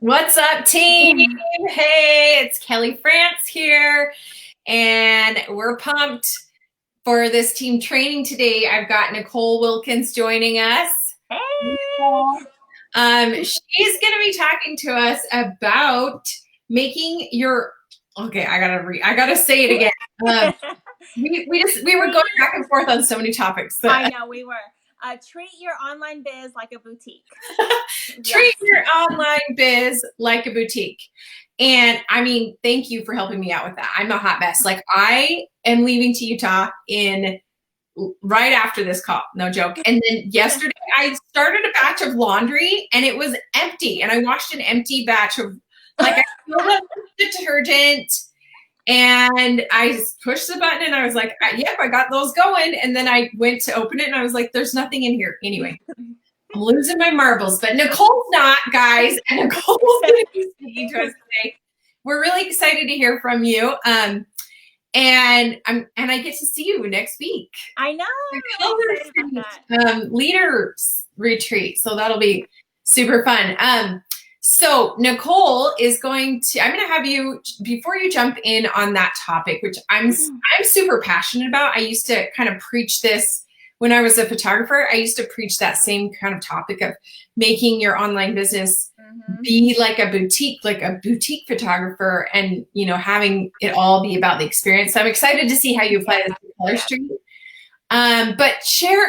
What's up, team? Hey, it's Kelly France here, and we're pumped for this team training today. I've got Nicole Wilkins joining us. Hey! She's going to be talking to us about making your. Okay, I gotta say it again. We were going back and forth on so many topics. I know we were. Treat your online biz like a boutique. Treat your online biz like a boutique. And I mean, thank you for helping me out with that. I'm a hot mess. Like, I am leaving to Utah in right after this call, no joke. And then yesterday I started a batch of laundry and it was empty. And I washed an empty batch of, like, I filled up the detergent and I just pushed the button and I was like, yep, I got those going. And then I went to open it and I was like, there's nothing in here. Anyway, I'm losing my marbles, but Nicole's not, guys. And Nicole's going to be speaking to us today. We're really excited to hear from you. And I get to see you next week. I know. Leaders retreat. So that'll be super fun. So Nicole is I'm going to have you, before you jump in on that topic, which I'm super passionate about. I used to kind of preach this when I was a photographer. I used to preach that same kind of topic of making your online business be like a boutique photographer, and, you know, having it all be about the experience. So I'm excited to see how you apply this to Color Street. But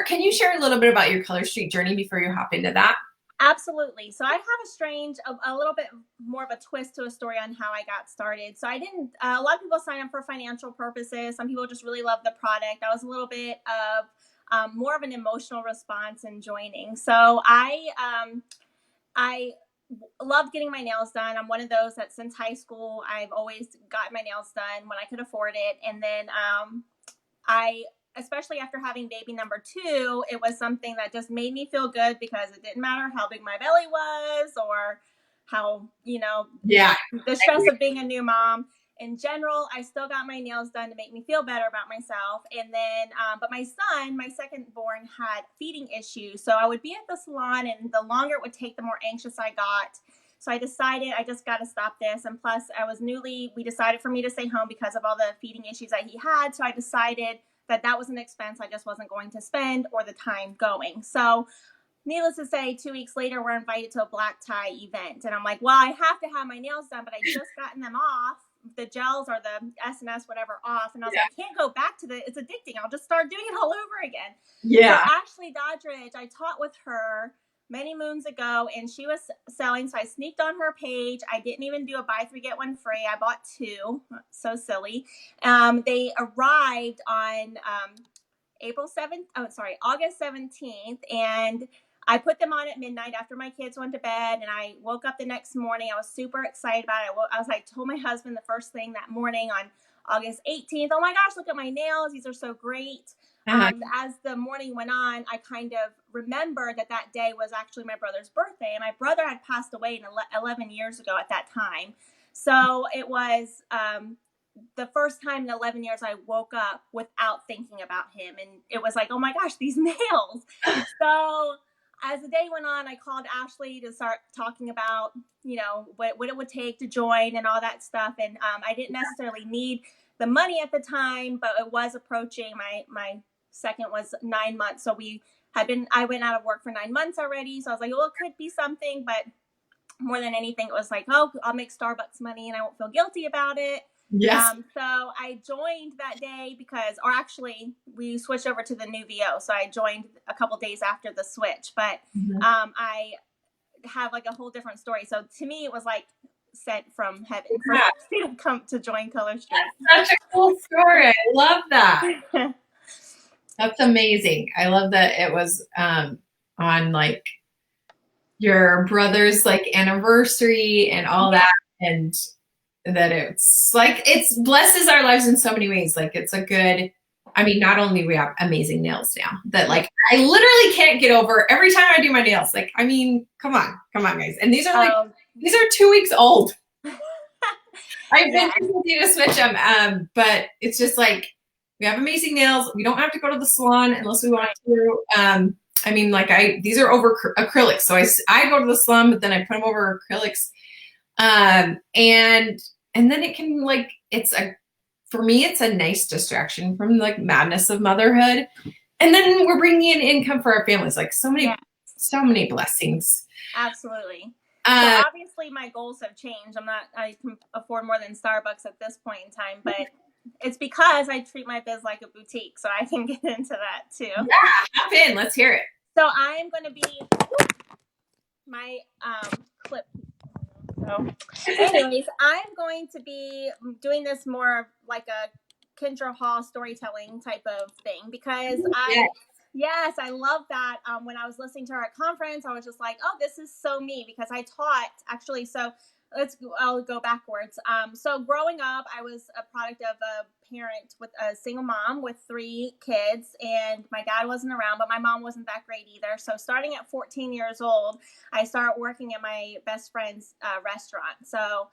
can you share a little bit about your Color Street journey before you hop into that? Absolutely. So I have a little bit more of a twist to a story on how I got started. So a lot of people sign up for financial purposes. Some people just really love the product. I was a little bit of more of an emotional response in joining. So I loved getting my nails done. I'm one of those that since high school, I've always gotten my nails done when I could afford it. And then especially after having baby number 2, it was something that just made me feel good because it didn't matter how big my belly was or how, the stress of being a new mom. In general, I still got my nails done to make me feel better about myself. And then, but my son, my second born, had feeding issues. So I would be at the salon, and the longer it would take, the more anxious I got. So I decided I just got to stop this. And plus, we decided for me to stay home because of all the feeding issues that he had. So I decided that was an expense I just wasn't going to spend or the time going. So needless to say, 2 weeks later, we're invited to a black tie event. And I'm like, well, I have to have my nails done, but I just gotten them off, the gels or the SNS, whatever, off. And I was like, I can't go back to it's addicting. I'll just start doing it all over again. Yeah. So Ashley Doddridge, I taught with her many moons ago, and she was selling. So I sneaked on her page. I didn't even do a buy 3 get 1 free. I bought 2. So silly. They arrived on August 17th, and I put them on at midnight after my kids went to bed, and I woke up the next morning. I was super excited about it. I told my husband the first thing that morning on August 18th, oh my gosh, look at my nails. These are so great. As the morning went on, I kind of remembered that day was actually my brother's birthday, and my brother had passed away 11 years ago at that time. So it was the first time in 11 years I woke up without thinking about him. And it was like, oh my gosh, these nails. So as the day went on, I called Ashley to start talking about, what it would take to join and all that stuff. And I didn't necessarily need the money at the time, but it was approaching. My second was 9 months. So I went out of work for 9 months already. So I was like, well, it could be something, but more than anything, it was like, oh, I'll make Starbucks money and I won't feel guilty about it. Yes. So I joined that day we switched over to the new VO. So I joined a couple days after the switch, but I have like a whole different story. So to me, it was like sent from heaven for me to come to join Color Street. That's such a cool story. I love that. That's amazing. I love that it was on like your brother's like anniversary and all that, and that it's like, it's blesses our lives in so many ways. Like, it's a good, I mean, not only we have amazing nails now that like I literally can't get over every time I do my nails. Like, I mean, come on guys. And these are these are 2 weeks old. I've been ready to switch them. But it's just like, we have amazing nails. We don't have to go to the salon unless we want to. I mean, like these are over acrylics. So I go to the salon, but then I put them over acrylics. And then it can like, for me, it's a nice distraction from like madness of motherhood. And then we're bringing in income for our families, like so Yeah, many blessings. absolutely. So Uh, obviously my goals have changed. I can afford more than Starbucks at this point in time, but it's because I treat my biz like a boutique. So I can get into that too. yeah, hop in. Let's hear it. So I'm going to be my clip. So anyways, I'm going to be doing this more like a Kendra Hall storytelling type of thing because Yes. yes, I love that. When I was listening to her at conference, I was just like, oh, this is so me because I taught actually. So I'll go backwards. So growing up, I was a product of a parent with a single mom with 3 kids, and my dad wasn't around, but my mom wasn't that great either. So starting at 14 years old, I started working at my best friend's restaurant. So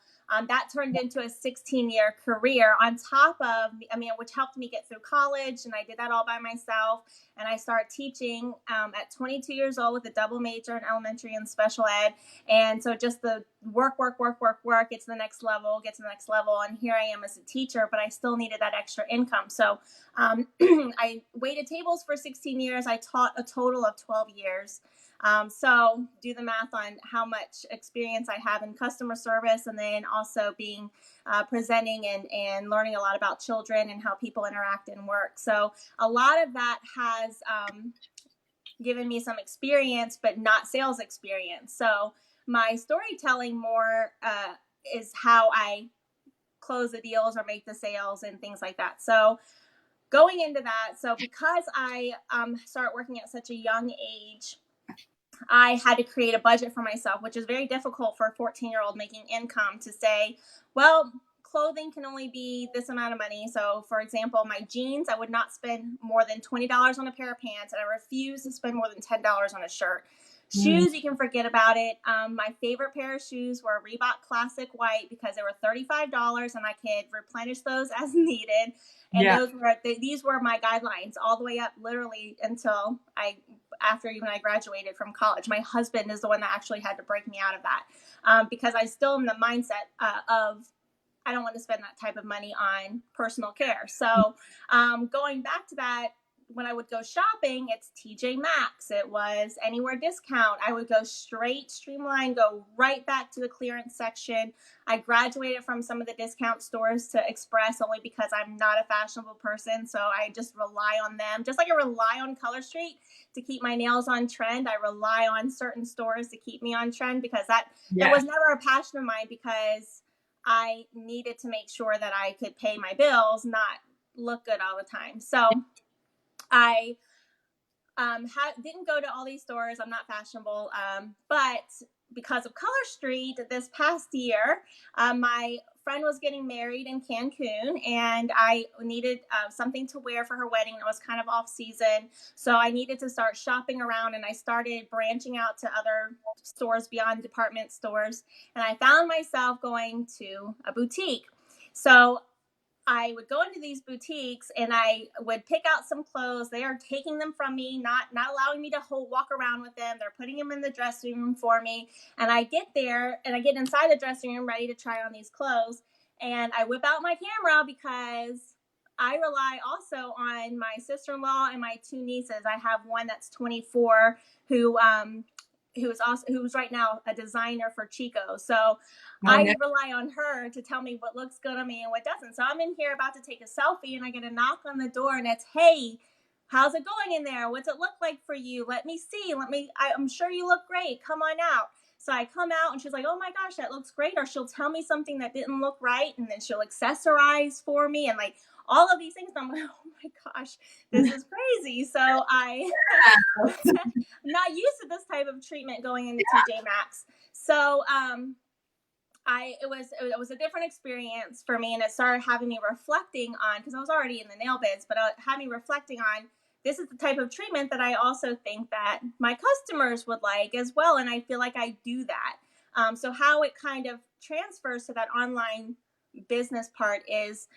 that turned into a 16-year career on top of, which helped me get through college. And I did that all by myself. And I started teaching at 22 years old with a double major in elementary and special ed. And so just the work, get to the next level, get to the next level. And here I am as a teacher, but I still needed that extra income. So I waited tables for 16 years. I taught a total of 12 years. So do the math on how much experience I have in customer service, and then also being presenting and learning a lot about children and how people interact and work. So a lot of that has given me some experience, but not sales experience. So my storytelling more is how I close the deals or make the sales and things like that. So going into that, so because I started working at such a young age, I had to create a budget for myself, which is very difficult for a 14-year-old making income to say, well, clothing can only be this amount of money. So for example, my jeans, I would not spend more than $20 on a pair of pants, and I refuse to spend more than $10 on a shirt. Shoes, you can forget about it. My favorite pair of shoes were Reebok Classic White because they were $35 and I could replenish those as needed. And these were my guidelines all the way up literally until after even I graduated from college. My husband is the one that actually had to break me out of that because I still am the mindset of I don't want to spend that type of money on personal care. So going back to that, when I would go shopping, it's TJ Maxx. It was Anywhere Discount. I would go straight, streamline, go right back to the clearance section. I graduated from some of the discount stores to Express only because I'm not a fashionable person. So I just rely on them. Just like I rely on Color Street to keep my nails on trend, I rely on certain stores to keep me on trend because that was never a passion of mine because I needed to make sure that I could pay my bills, not look good all the time. So I didn't go to all these stores. I'm not fashionable. But because of Color Street this past year, my friend was getting married in Cancun and I needed something to wear for her wedding. It was kind of off season. So I needed to start shopping around and I started branching out to other stores beyond department stores. And I found myself going to a boutique. So I would go into these boutiques and I would pick out some clothes. They are taking them from me, not allowing me to walk around with them. They're putting them in the dressing room for me. And I get there and I get inside the dressing room ready to try on these clothes. And I whip out my camera because I rely also on my sister-in-law and my 2 nieces. I have one that's 24 who's right now a designer for Chico. So I rely on her to tell me what looks good on me and what doesn't. So I'm in here about to take a selfie and I get a knock on the door and it's, hey, how's it going in there? What's it look like for you? Let me see. I'm sure you look great. Come on out. So I come out and she's like, oh my gosh, that looks great. Or she'll tell me something that didn't look right. And then she'll accessorize for me and like all of these things. I'm like, oh my gosh, this is crazy. So I'm not used to this type of treatment going into TJ Maxx. So, it was a different experience for me, and it started having me reflecting on, because I was already in the nail biz, but it had me reflecting on this is the type of treatment that I also think that my customers would like as well, and I feel like I do that. So how it kind of transfers to that online business part is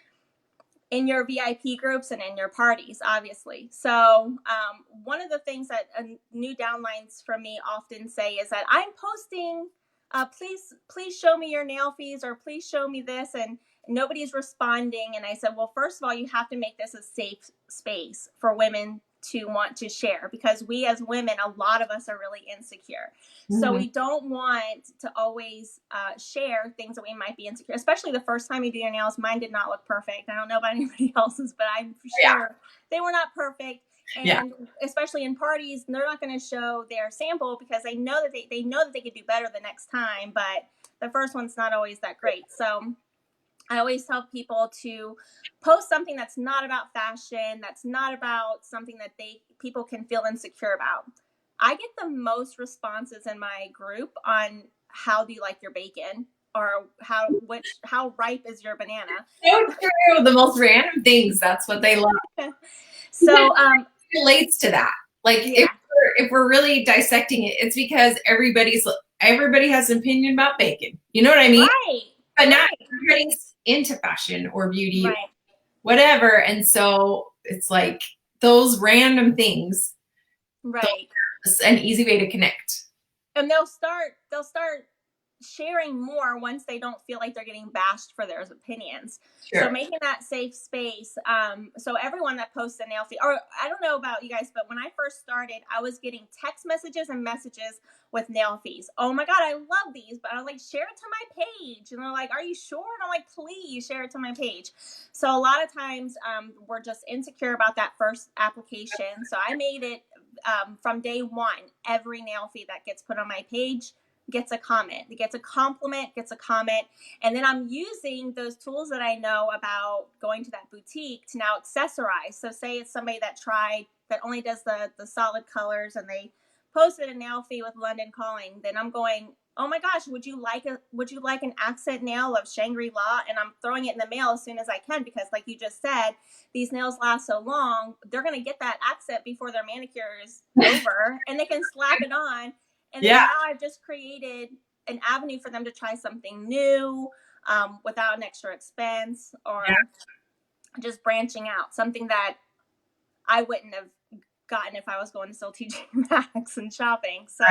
in your VIP groups and in your parties, obviously. So one of the things that new downlines from me often say is that I'm posting please show me your nail fees, or please show me this. And nobody's responding. And I said, well, first of all, you have to make this a safe space for women to want to share, because we as women, a lot of us are really insecure. So we don't want to always share things that we might be insecure, especially the first time you do your nails. Mine did not look perfect. I don't know about anybody else's, but I'm sure they were not perfect. And especially in parties, they're not going to show their sample because they know that they know that they could do better the next time, but the first one's not always that great. So I always tell people to post something that's not about fashion, that's not about something that people can feel insecure about. I get the most responses in my group on how do you like your bacon, or how ripe is your banana. So true. The most random things. That's what they love. So relates to that. Like if we're really dissecting it, it's because everybody has an opinion about bacon. You know what I mean? Right. But not everybody's into fashion or beauty, right. whatever. And so it's like those random things. Right. An easy way to connect. And they'll start sharing more once they don't feel like they're getting bashed for their opinions. Sure. So making that safe space. So everyone that posts a nail fee, or I don't know about you guys, but when I first started, I was getting text messages and messages with nail fees. Oh my God, I love these. But I was like, share it to my page. And they're like, are you sure? And I'm like, please share it to my page. So a lot of times we're just insecure about that first application. So I made it from day one, every nail fee that gets put on my page gets a comment, it gets a compliment, gets a comment. And then I'm using those tools that I know about going to that boutique to now accessorize. So say it's somebody that only does the solid colors, and they posted a nail fee with London Calling. Then I'm going, oh my gosh, would you like an accent nail of Shangri-La? And I'm throwing it in the mail as soon as I can, because like you just said, these nails last so long, they're going to get that accent before their manicure is over, and they can slap it on. And then now I've just created an avenue for them to try something new without an extra expense, or just branching out, something that I wouldn't have gotten if I was going to still TJ Maxx and shopping. So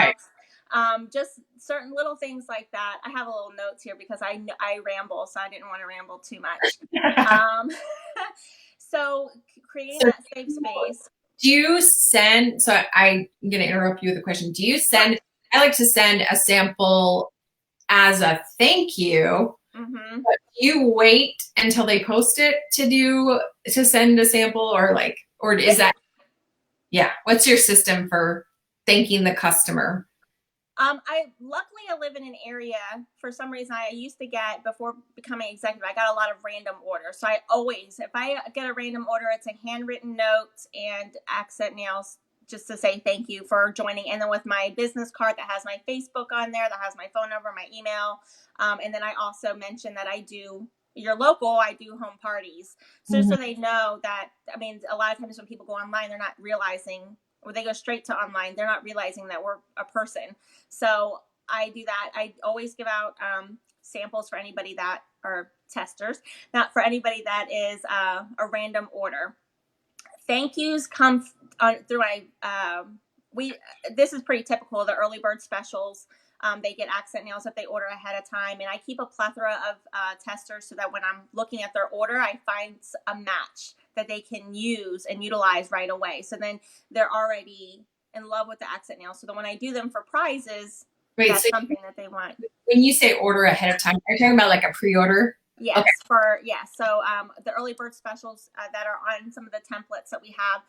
just certain little things like that. I have a little notes here because I ramble, so I didn't want to ramble too much. So creating that safe space. Do you send, so I'm going to interrupt you with a question. Do you send, I like to send a sample as a thank you, but do you wait until they post it to send a sample, or is that, what's your system for thanking the customer? Luckily I live in an area, for some reason I used to get, before becoming executive, I got a lot of random orders. So I always, if I get a random order, it's a handwritten note and accent nails just to say thank you for joining. And then with my business card that has my Facebook on there, that has my phone number, my email. And then I also mention that I do home parties. So they know that, I mean, a lot of times when people go online, they're not realizing, or they go straight to online, they're not realizing that we're a person. So I do that. I always give out samples for anybody that are testers, not for anybody that is a random order. Thank yous come through my, this is pretty typical, the early bird specials. They get accent nails if they order ahead of time. And I keep a plethora of testers so that when I'm looking at their order, I find a match that they can use and utilize right away. So then they're already in love with the accent nails. So then when I do them for prizes, that's something that they want. When you say order ahead of time, are you talking about like a pre-order? Yes, okay. So the early bird specials that are on some of the templates that we have,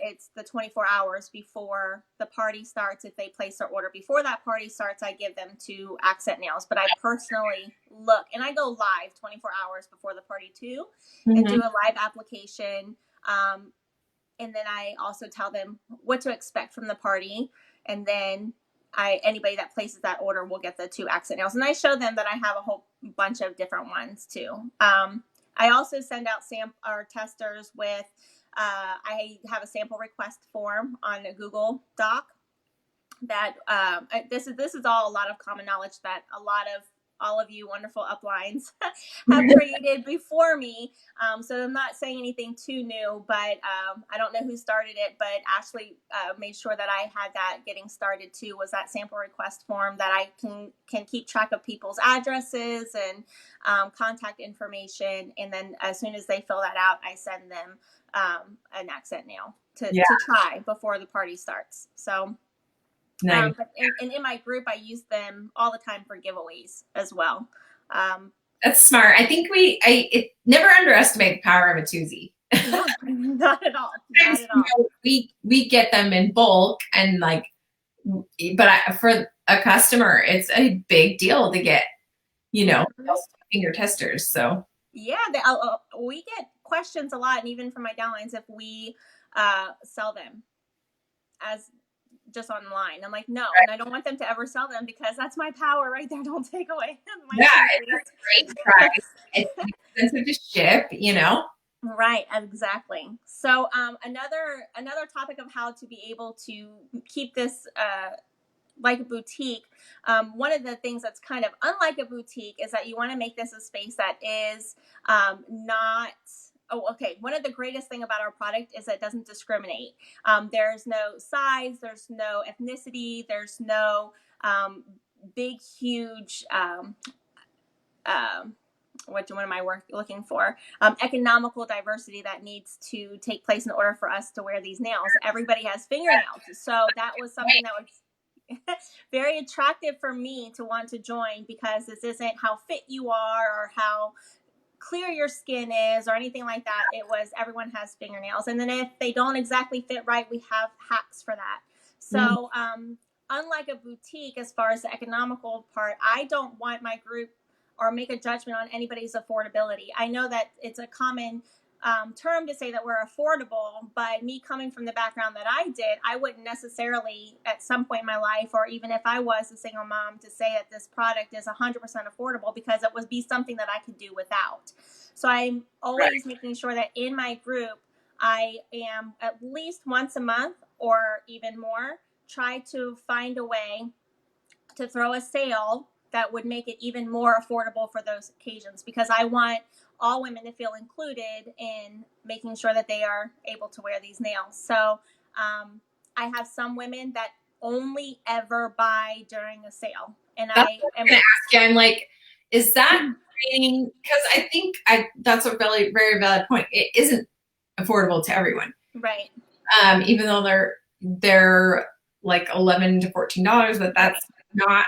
it's the 24 hours before the party starts. If they place their order before that party starts, I give them 2 accent nails. But I personally look, and I go live 24 hours before the party too, and do a live application. And then I also tell them what to expect from the party. And then anybody that places that order will get the 2 accent nails. And I show them that I have a whole bunch of different ones too. I also send out our testers with, I have a sample request form on a Google Doc that this is all a lot of common knowledge that a lot of all of you wonderful uplines have created before me. So I'm not saying anything too new, but I don't know who started it, but Ashley made sure that I had that getting started too, was that sample request form that I can keep track of people's addresses and contact information. And then as soon as they fill that out, I send them an accent nail to try before the party starts. So nice. but in my group, I use them all the time for giveaways as well. That's smart. I think it never underestimate the power of a twosie. No, not at all. Not at all. We get them in bulk, and like, but for a customer, it's a big deal to get, those finger testers. So yeah, we get questions a lot, and even from my downlines, if we sell them as just online. I'm like, no, right. And I don't want them to ever sell them because that's my power right there. Don't take away my it's a great price. It's expensive to ship, Right, exactly. So another topic of how to be able to keep this like a boutique. One of the things that's kind of unlike a boutique is that you want to make this a space that is not. Oh, okay. One of the greatest thing about our product is that it doesn't discriminate. There's no size, there's no ethnicity, there's no big, huge, what am I looking for? Economical diversity that needs to take place in order for us to wear these nails. Everybody has fingernails. So that was something that was very attractive for me to want to join, because this isn't how fit you are or how clear your skin is or anything like that. It was everyone has fingernails, and then if they don't exactly fit right, we have hacks for that. So unlike a boutique, as far as the economical part, I don't want my group or make a judgment on anybody's affordability. I know that it's a common term to say that we're affordable, but me coming from the background that I did, I wouldn't necessarily at some point in my life, or even if I was a single mom, to say that this product is 100% affordable, because it would be something that I could do without. So I'm always making sure that in my group, I am at least once a month or even more, try to find a way to throw a sale that would make it even more affordable for those occasions, because I want all women to feel included in making sure that they are able to wear these nails. So I have some women that only ever buy during a sale. And that's what I'm going to ask you. I'm like, is that training? Because I think that's a very, very valid point. It isn't affordable to everyone. Right. Even though they're like $11 to $14, but that's not,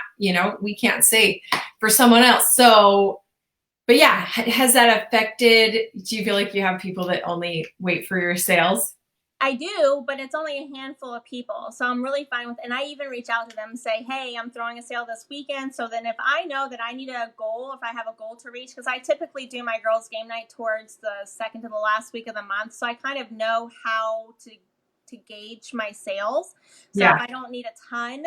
we can't say for someone else. So, but yeah, has that affected, do you feel like you have people that only wait for your sales? I do, but it's only a handful of people. So I'm really fine with it. And I even reach out to them and say, hey, I'm throwing a sale this weekend. So then if I know that I need a goal, if I have a goal to reach, because I typically do my girls' game night towards the second to the last week of the month. So I kind of know how to gauge my sales. So if I don't need a ton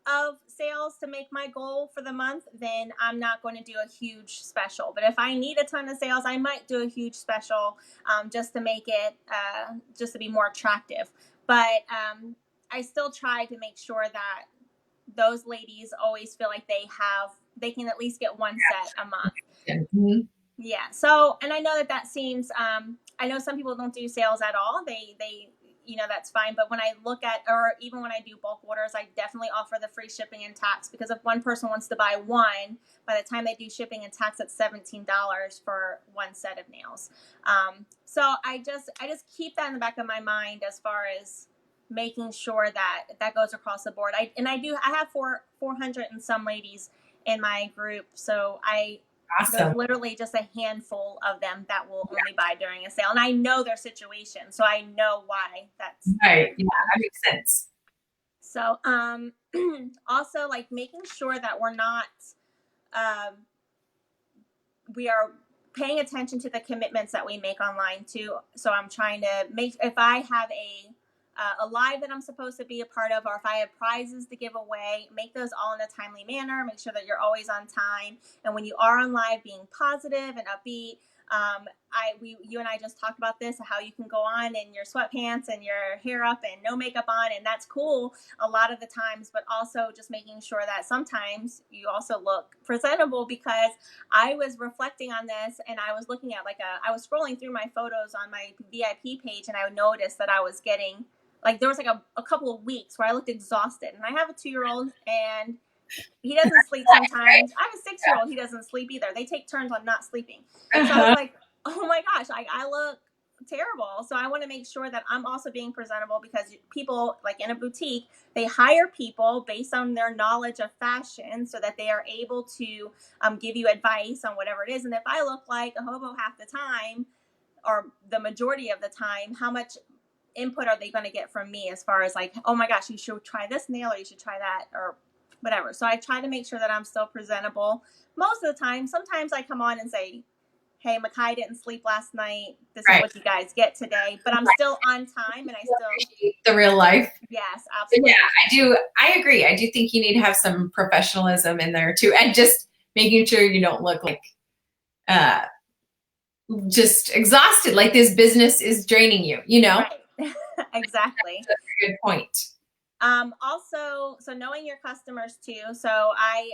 of sales to make my goal for the month, then I'm not going to do a huge special. But if I need a ton of sales, I might do a huge special just to make it, just to be more attractive. But I still try to make sure that those ladies always feel like they can at least get one set a month. Mm-hmm. Yeah. So, and I know that seems, I know some people don't do sales at all. They that's fine. But when I look at, or even when I do bulk orders, I definitely offer the free shipping and tax, because if one person wants to buy one, by the time they do shipping and tax, it's $17 for one set of nails. So I just keep that in the back of my mind as far as making sure that goes across the board. I have 400 and some ladies in my group. So Awesome. There's literally just a handful of them that will only buy during a sale. And I know their situation, so I know why that's right. Yeah, that makes sense. So also, like, making sure that we're not we are paying attention to the commitments that we make online too. So I'm trying to make, if I have a live that I'm supposed to be a part of, or if I have prizes to give away, make those all in a timely manner. Make sure that you're always on time. And when you are on live, being positive and upbeat. You and I just talked about this, how you can go on in your sweatpants and your hair up and no makeup on, and that's cool a lot of the times, but also just making sure that sometimes you also look presentable, because I was reflecting on this and I was looking at I was scrolling through my photos on my VIP page, and I noticed that I was getting there was a couple of weeks where I looked exhausted, and I have a 2-year-old and he doesn't sleep sometimes. I have a 6-year-old. He doesn't sleep either. They take turns on not sleeping. And so I was like, oh my gosh, I look terrible. So I want to make sure that I'm also being presentable, because people, like in a boutique, they hire people based on their knowledge of fashion so that they are able to give you advice on whatever it is. And if I look like a hobo half the time, or the majority of the time, how much input are they going to get from me as far as like, oh my gosh, you should try this nail, or you should try that, or whatever. So I try to make sure that I'm still presentable most of the time. Sometimes I come on and say, hey, Makai didn't sleep last night. This is what you guys get today. But I'm still on time, and I still appreciate the real life. Yes, absolutely. Yeah, I do. I agree. I do think you need to have some professionalism in there too, and just making sure you don't look like just exhausted, like this business is draining you, you know? Right. Exactly. That's a good point. Also, so knowing your customers too. So I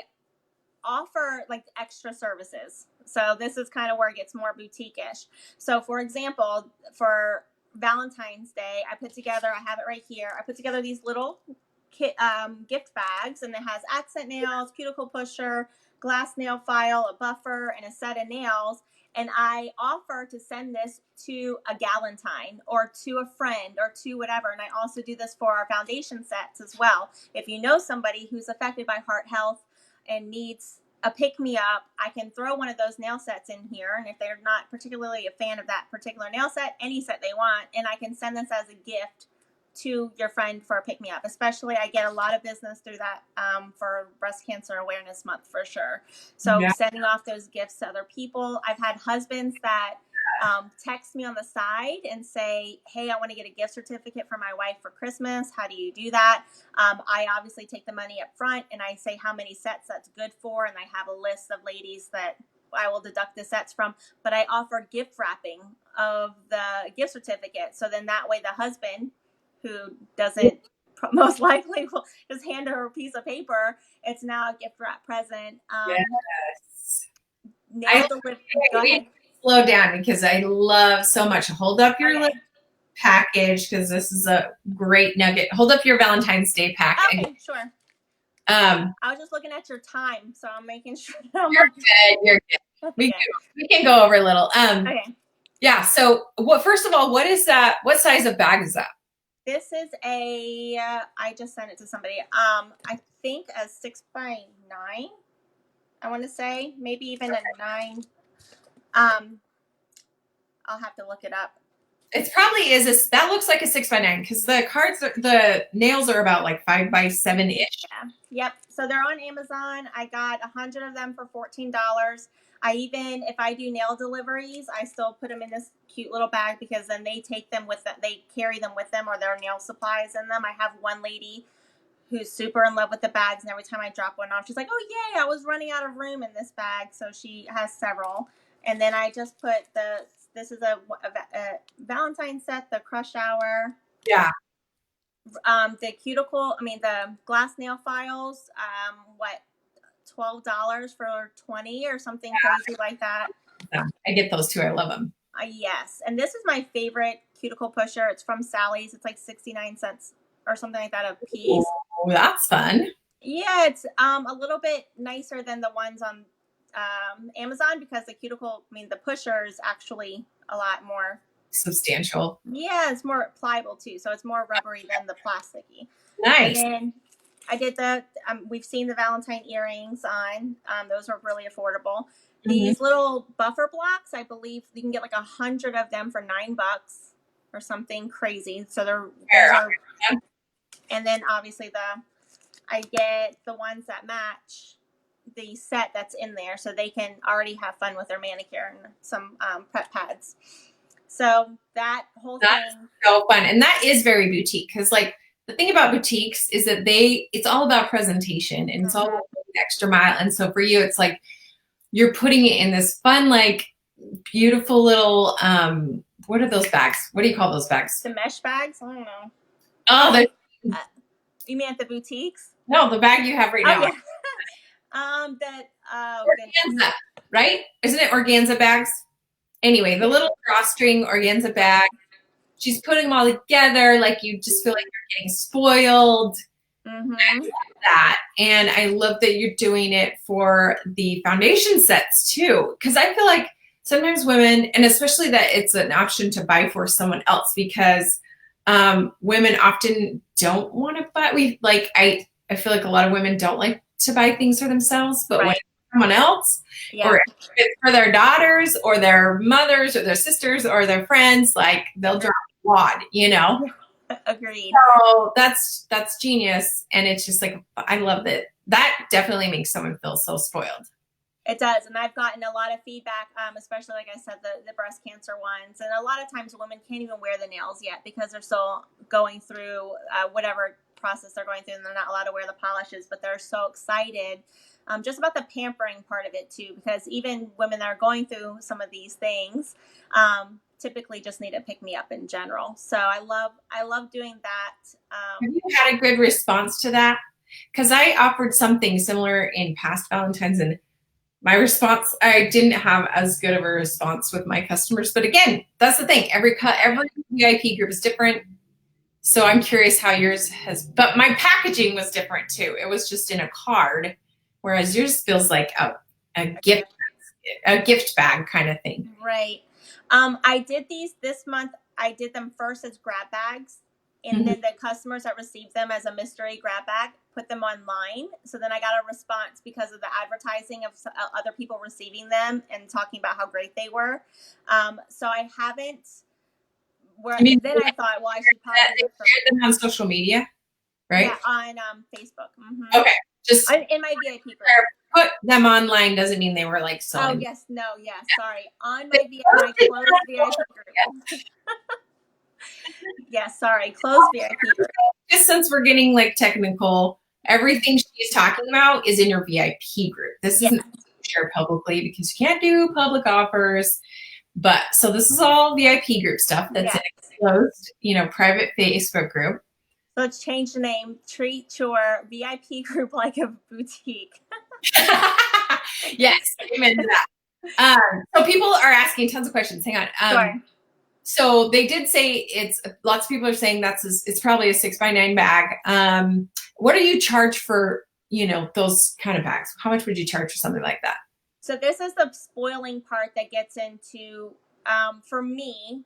offer like extra services. So this is kind of where it gets more boutique-ish. So for example, for Valentine's Day, I have it right here. I put together these little gift bags, and it has accent nails, cuticle pusher, glass nail file, a buffer, and a set of nails. And I offer to send this to a galentine or to a friend or to whatever. And I also do this for our foundation sets as well. If you know somebody who's affected by heart health and needs a pick-me-up, I can throw one of those nail sets in here. And if they're not particularly a fan of that particular nail set, any set they want, and I can send this as a gift to your friend for a pick-me-up. Especially, I get a lot of business through that for Breast Cancer Awareness Month for sure. So sending off those gifts to other people. I've had husbands that text me on the side and say, hey, I want to get a gift certificate for my wife for Christmas. How do you do that? I obviously take the money up front and I say how many sets that's good for. And I have a list of ladies that I will deduct the sets from, but I offer gift wrapping of the gift certificate. So then that way the husband, who doesn't most likely will just hand her a piece of paper, it's now a gift wrap present. Yes. Go ahead. Slow down, because I love so much. Hold up your little package, because this is a great nugget. Hold up your Valentine's Day pack. Okay, sure. I was just looking at your time, so I'm making sure. You're good. You're good. We can go over a little. Okay. Yeah. So, first of all, what is that? What size of bag is that? This is I just sent it to somebody. I think a 6x9. I want to say maybe even a 9. I'll have to look it up. It probably is. That looks like a 6x9, because the nails are about like 5x7 ish. Yeah. Yep. So they're on Amazon. I got 100 of them for $14. If I do nail deliveries, I still put them in this cute little bag, because then they take them with them. They carry them with them, or their nail supplies in them. I have one lady who's super in love with the bags, and every time I drop one off, she's like, oh yay, I was running out of room in this bag. So she has several. And then I just put this is a Valentine set, the Crush Hour. Yeah. The glass nail files, $12 for 20 or something crazy like that. Yeah, I get those too. I love them. Yes. And this is my favorite cuticle pusher. It's from Sally's. It's like 69 cents or something like that a piece. Oh, that's fun. Yeah, it's a little bit nicer than the ones on Amazon, because the pusher is actually a lot more substantial. Yeah, it's more pliable too, so it's more rubbery than the plasticky. Nice. And then I did we've seen the Valentine earrings on. Those are really affordable. These little buffer blocks, I believe you can get like 100 of them for $9 or something crazy. So and then obviously I get the ones that match the set that's in there, so they can already have fun with their manicure and some prep pads. So that's so fun. And that is very boutique, because like the thing about boutiques is that it's all about presentation, and it's all about the extra mile. And so for you, it's like you're putting it in this fun, like beautiful little, what are those bags? What do you call those bags? The mesh bags? I don't know. Oh, You mean at the boutiques? no, the bag you have right now. Oh, yeah. Organza, right? Isn't it organza bags? Anyway, the little drawstring organza bag. She's putting them all together, like you just feel like you're getting spoiled. Mm-hmm. I love that. And I love that you're doing it for the foundation sets too. Because I feel like sometimes women, and especially that it's an option to buy for someone else, because women often don't want to buy. I feel like a lot of women don't like to buy things for themselves, but when it's someone else, or if it's for their daughters or their mothers or their sisters or their friends, like they'll drop a wad, you know? Agreed. So that's genius. And it's just like, I love that. That definitely makes someone feel so spoiled. It does. And I've gotten a lot of feedback, especially, like I said, the breast cancer ones. And a lot of times women can't even wear the nails yet because they're still going through whatever process they're going through, and they're not allowed to wear the polishes, but they're so excited just about the pampering part of it too, because even women that are going through some of these things typically just need to pick me up in general. So I love doing that. Have you had a good response to that? Because I offered something similar in past Valentine's, and my response, I didn't have as good of a response with my customers. But again, that's the thing. Every VIP group is different. So I'm curious how yours has, but my packaging was different too. It was just in a card, whereas yours feels like a gift bag kind of thing. Right. I did these this month. I did them first as grab bags, and then the customers that received them as a mystery grab bag put them online. So then I got a response because of the advertising of other people receiving them and talking about how great they were. So I haven't. Then I thought, well, I should probably share them on social media, right? Yeah, on Facebook. Mm-hmm. Okay, just in my VIP group. Put them online doesn't mean they were like selling. Oh yes, no, yeah, sorry. On my closed VIP group. Yeah, sorry, closed VIP group. Just since we're getting like technical, everything she's talking about is in your VIP group. This isn't shared publicly because you can't do public offers. But so this is all VIP group stuff that's in a closed, private Facebook group. So let's change the name. Treat your VIP group like a boutique. Yes, amen to that. So people are asking tons of questions. Hang on. Sure. So they did say lots of people are saying it's probably a 6x9 bag. What do you charge for, those kind of bags? How much would you charge for something like that? So this is the spoiling part that gets into, for me,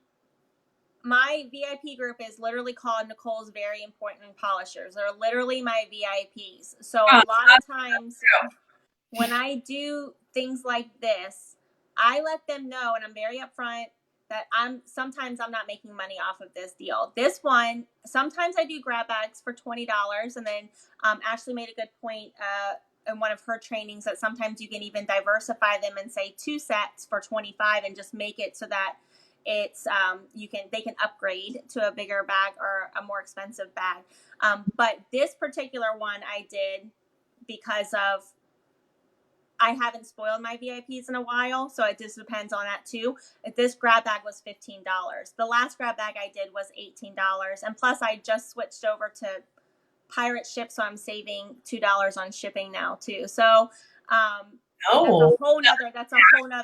my VIP group is literally called Nicole's Very Important Polishers. They're literally my VIPs. So a lot of times when I do things like this, I let them know, and I'm very upfront, that sometimes I'm not making money off of this deal. This one, sometimes I do grab bags for $20, and then Ashley made a good point in one of her trainings that sometimes you can even diversify them and say 2 sets for $25 and just make it so that it's they can upgrade to a bigger bag or a more expensive bag. But this particular one I did because of I haven't spoiled my VIPs in a while, so it just depends on that too. If this grab bag was $15. The last grab bag I did was $18, and plus I just switched over to pirate ship, so I'm saving $2 on shipping now too. So that's a whole nother conversation.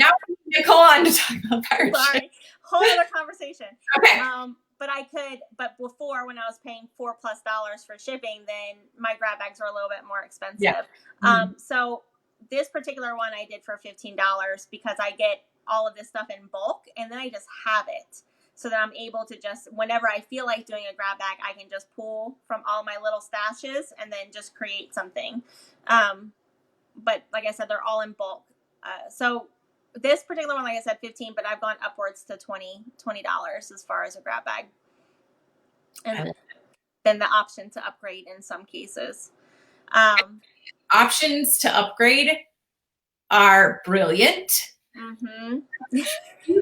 Now Nicole on to talk about pirate ship. Whole other conversation. Okay. But before, when I was paying $4+ for shipping, then my grab bags were a little bit more expensive. Yeah. So this particular one I did for $15 because I get all of this stuff in bulk, and then I just have it. So that I'm able to just, whenever I feel like doing a grab bag, I can just pull from all my little stashes and then just create something. But like I said, they're all in bulk. So this particular one, like I said, $15, but I've gone upwards to $20 as far as a grab bag. And then the option to upgrade in some cases. Options to upgrade are brilliant. Mm-hmm. We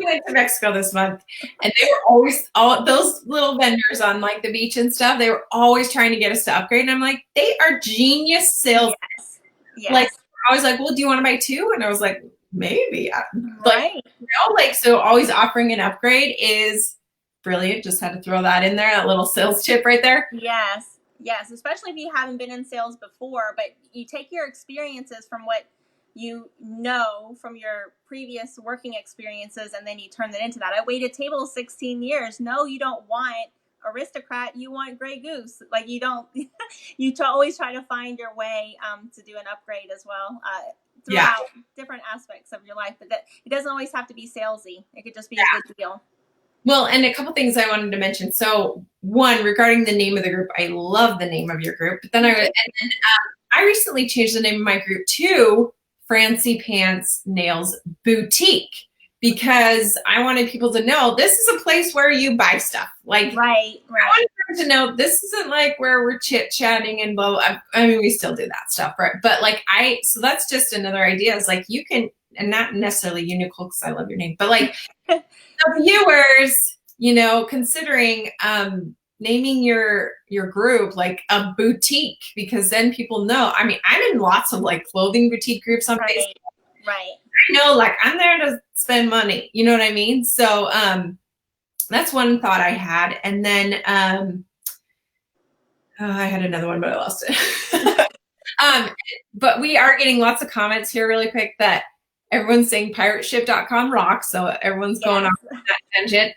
went to Mexico this month, and they were always, all those little vendors on like the beach and stuff, they were always trying to get us to upgrade. And I'm like, they are genius sales. Yes. Like, I was like, well, do you want to buy 2? And I was like, maybe. Like, Right. like, so always offering an upgrade is brilliant. Just had to throw that in there, that little sales tip right there. Yes. Yes. Especially if you haven't been in sales before, but you take your experiences from what you know from your previous working experiences and then you turn that into that. I waited tables 16 years. No, you don't want aristocrat, you want gray goose. Like you don't, always try to find your way to do an upgrade as well throughout different aspects of your life. But that it doesn't always have to be salesy. It could just be a good deal. Well, and a couple things I wanted to mention. So, one, regarding the name of the group, I love the name of your group. But then I recently changed the name of my group to Francie Pants Nails Boutique because I wanted people to know this is a place where you buy stuff. Like, right. I wanted them to know this isn't like where we're chit chatting and blah, blah. I mean, we still do that stuff, right? But like, so that's just another idea. Is like you can, and not necessarily you, Nicole, because I love your name, but like. The viewers, considering naming your group like a boutique, because then people know. I mean, I'm in lots of like clothing boutique groups on Facebook. Right. I know, like I'm there to spend money. You know what I mean? So that's one thought I had, and then I had another one, but I lost it. But we are getting lots of comments here, really quick, that. Everyone's saying pirateship.com rocks, so everyone's going off on that tangent.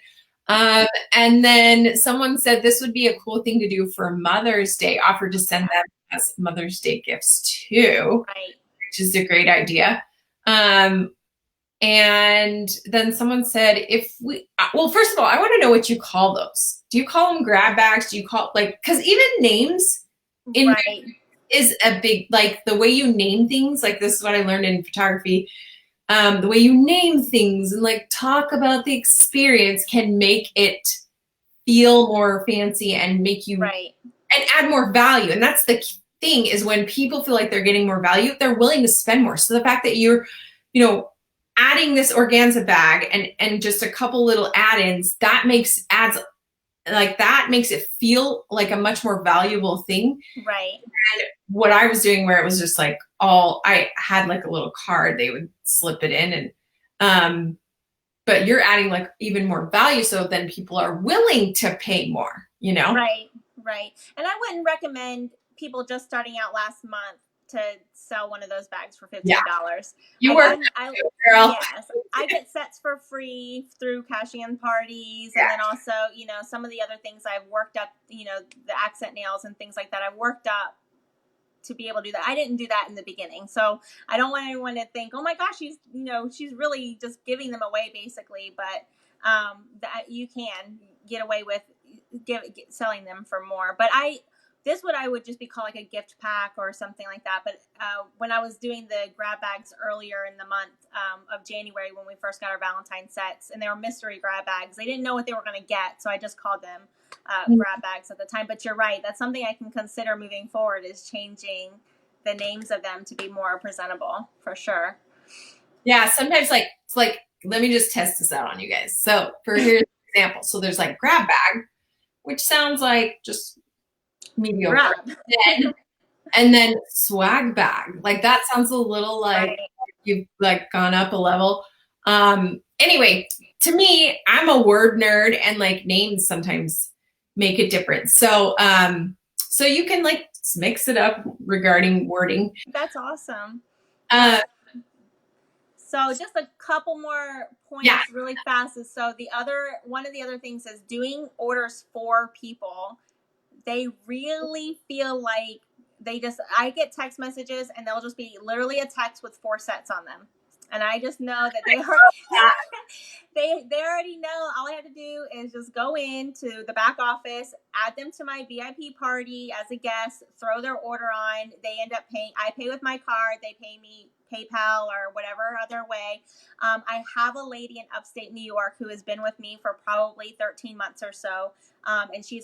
And then someone said this would be a cool thing to do for Mother's Day, offer to send them as Mother's Day gifts too, which is a great idea. And then someone said, well, first of all, I want to know what you call those. Do you call them grab bags? Do you call because even names is a big, like the way you name things, like this is what I learned in photography. The way you name things and like talk about the experience can make it feel more fancy and make you and add more value. And that's the thing is when people feel like they're getting more value, they're willing to spend more. So the fact that you're, adding this organza bag and just a couple little add-ins, that makes it feel like a much more valuable thing. Right. And what I was doing where it was just like I had like a little card, they would slip it in and, but you're adding like even more value. So then people are willing to pay more, Right. And I wouldn't recommend people just starting out last month to sell one of those bags for $15. You were, girl. Yes, I get sets for free through cash-in parties, and then also, some of the other things I've worked up, the accent nails and things like that. I've worked up to be able to do that. I didn't do that in the beginning, so I don't want anyone to think, oh my gosh, she's really just giving them away, basically. But that you can get away with selling them for more. But this what I would just be called like a gift pack or something like that. But when I was doing the grab bags earlier in the month of January, when we first got our Valentine sets, and they were mystery grab bags, they didn't know what they were going to get, so I just called them grab bags at the time. But you're right, that's something I can consider moving forward, is changing the names of them to be more presentable, for sure. Yeah, sometimes it's like, let me just test this out on you guys. So here's an example. So there's like grab bag, which sounds like just mediocre. And then swag bag, like that sounds a little like you've like gone up a level. Anyway, to me, I'm a word nerd, and like names sometimes make a difference. So so you can like mix it up regarding wording. That's awesome. So just a couple more points really fast. So one of the other things is doing orders for people. They really feel like I get text messages and they'll just be literally a text with 4 sets on them. And I just know that they already know all I have to do is just go into the back office, add them to my VIP party as a guest, throw their order on. They end up paying. I pay with my card. They pay me PayPal or whatever other way. I have a lady in upstate New York who has been with me for probably 13 months or so. And she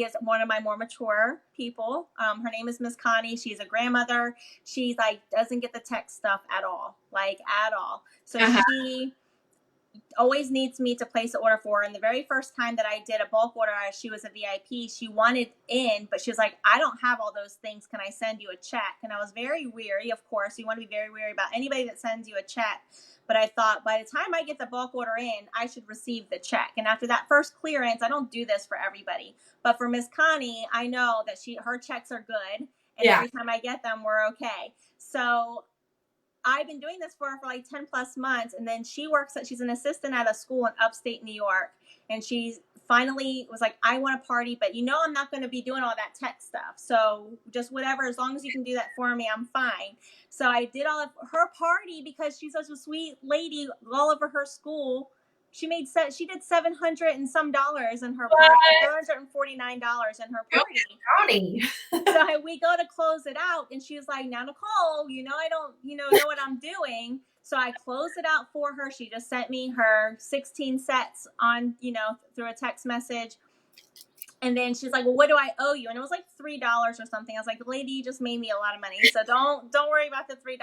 is one of my more mature people. Her name is Miss Connie. She's a grandmother. She's like, doesn't get the tech stuff at all. So always needs me to place an order for her. And the very first time that I did a bulk order, she was a VIP, she wanted in, but she was like, I don't have all those things. Can I send you a check? And I was very weary. Of course, you want to be very weary about anybody that sends you a check. But I thought by the time I get the bulk order in, I should receive the check. And after that first clearance, I don't do this for everybody, but for Miss Connie, I know that her checks are good. And every time I get them, we're okay. So I've been doing this for her for like 10 plus months. And then she's an assistant at a school in upstate New York. And she finally was like, I want a party, but I'm not going to be doing all that tech stuff. So just whatever, as long as you can do that for me, I'm fine. So I did all of her party because she's such a sweet lady all over her school. She did $700 and some dollars in her party, $749 in her party. So we go to close it out, and she was like, "Now, Nicole, I don't, know what I'm doing." So I closed it out for her. She just sent me her 16 sets on, through a text message. And then she's like, "Well, what do I owe you?" And it was like $3 or something. I was like, "Lady, you just made me a lot of money, so don't worry about the $3."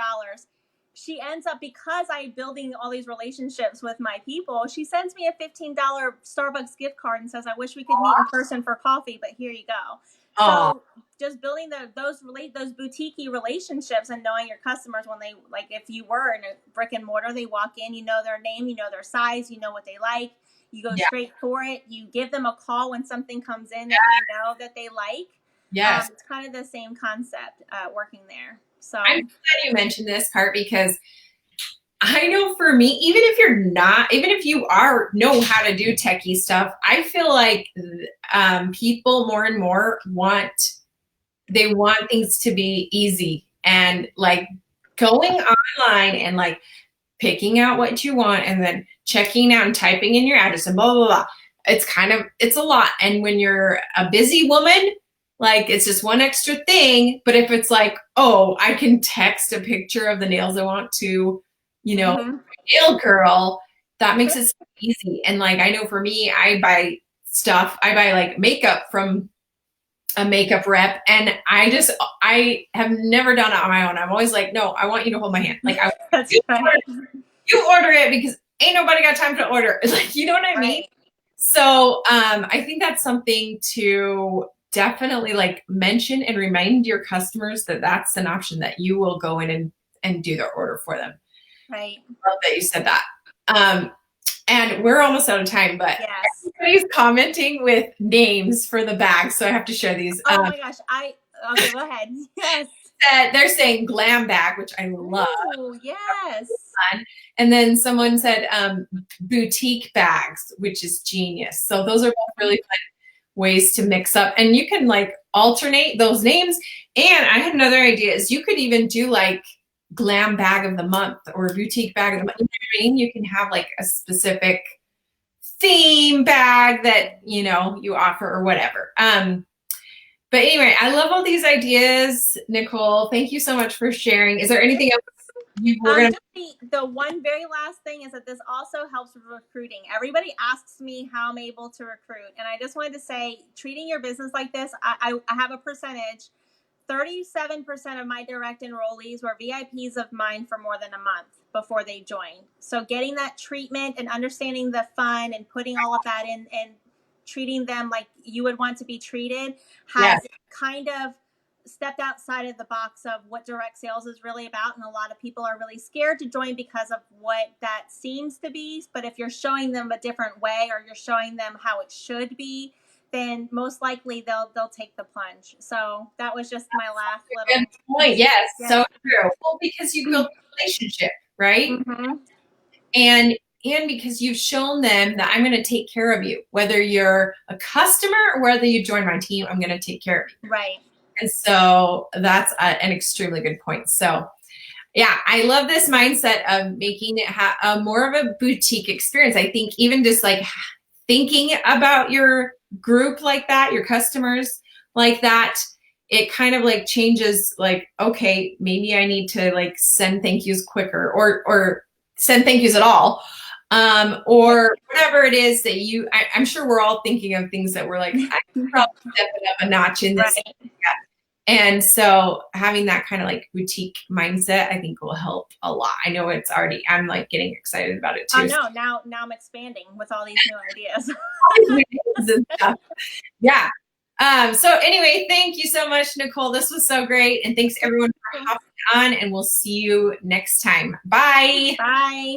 She ends up, because I'm building all these relationships with my people, she sends me a $15 Starbucks gift card and says, "I wish we could meet in person for coffee, but here you go." So just building those boutique relationships and knowing your customers when they, like, if you were in a brick and mortar, they walk in, you know their name, you know their size, you know what they like, you go straight for it. You give them a call when something comes in that you know that they like. It's kind of the same concept working there. So I'm glad you mentioned this part, because I know for me, even if you know how to do techie stuff, I feel like people more and more want things to be easy, and like going online and like picking out what you want and then checking out and typing in your address and blah, blah, blah. It's a lot. And when you're a busy woman, like, it's just one extra thing. But if it's like, oh, I can text a picture of the nails I want to, nail girl, that makes it so easy. And like, I know for me, I buy like makeup from a makeup rep, and I have never done it on my own. I'm always like, no, I want you to hold my hand. Like, you order it, because ain't nobody got time to order. Like, you know what I mean? So I think that's something to definitely like mention and remind your customers that that's an option, that you will go in and do their order for them. Right. Love that you said that. And we're almost out of time, but everybody's commenting with names for the bags, so I have to share these. Oh my gosh. Okay, go ahead. Yes. They're saying glam bag, which I love. Oh, yes. And then someone said boutique bags, which is genius. So those are both really fun ways to mix up, and you can like alternate those names. And I had another idea, is you could even do like glam bag of the month or boutique bag of the month. You know what I mean? You can have like a specific theme bag that you offer or whatever. But anyway, I love all these ideas, Nicole. Thank you so much for sharing. Is there anything else you were going to? The one very last thing is that this also helps with recruiting. Everybody asks me how I'm able to recruit, and I just wanted to say, treating your business like this, I have a percentage. 37% of my direct enrollees were VIPs of mine for more than a month before they joined. So getting that treatment and understanding the fun and putting all of that in and treating them like you would want to be treated has kind of stepped outside of the box of what direct sales is really about. And a lot of people are really scared to join because of what that seems to be. But if you're showing them a different way, or you're showing them how it should be, then most likely they'll take the plunge. So that was just my last little good point. Yes, so true. Well, because you build a relationship, right? Mm-hmm. And because you've shown them that I'm going to take care of you, whether you're a customer or whether you join my team, I'm going to take care of you. Right. And so that's an extremely good point. So yeah, I love this mindset of making it more of a boutique experience. I think even just like thinking about your group like that, your customers like that, it kind of like changes, like, okay, maybe I need to like send thank yous quicker, or send thank yous at all. Or whatever it is that I'm sure we're all thinking of things that we're like, I can probably step it up a notch in this. Right. And so having that kind of like boutique mindset, I think will help a lot. I know it's already, I'm like getting excited about it too. Oh no, now I'm expanding with all these new ideas. And stuff. Yeah. So anyway, thank you so much, Nicole. This was so great. And thanks everyone for hopping on, and we'll see you next time. Bye. Bye.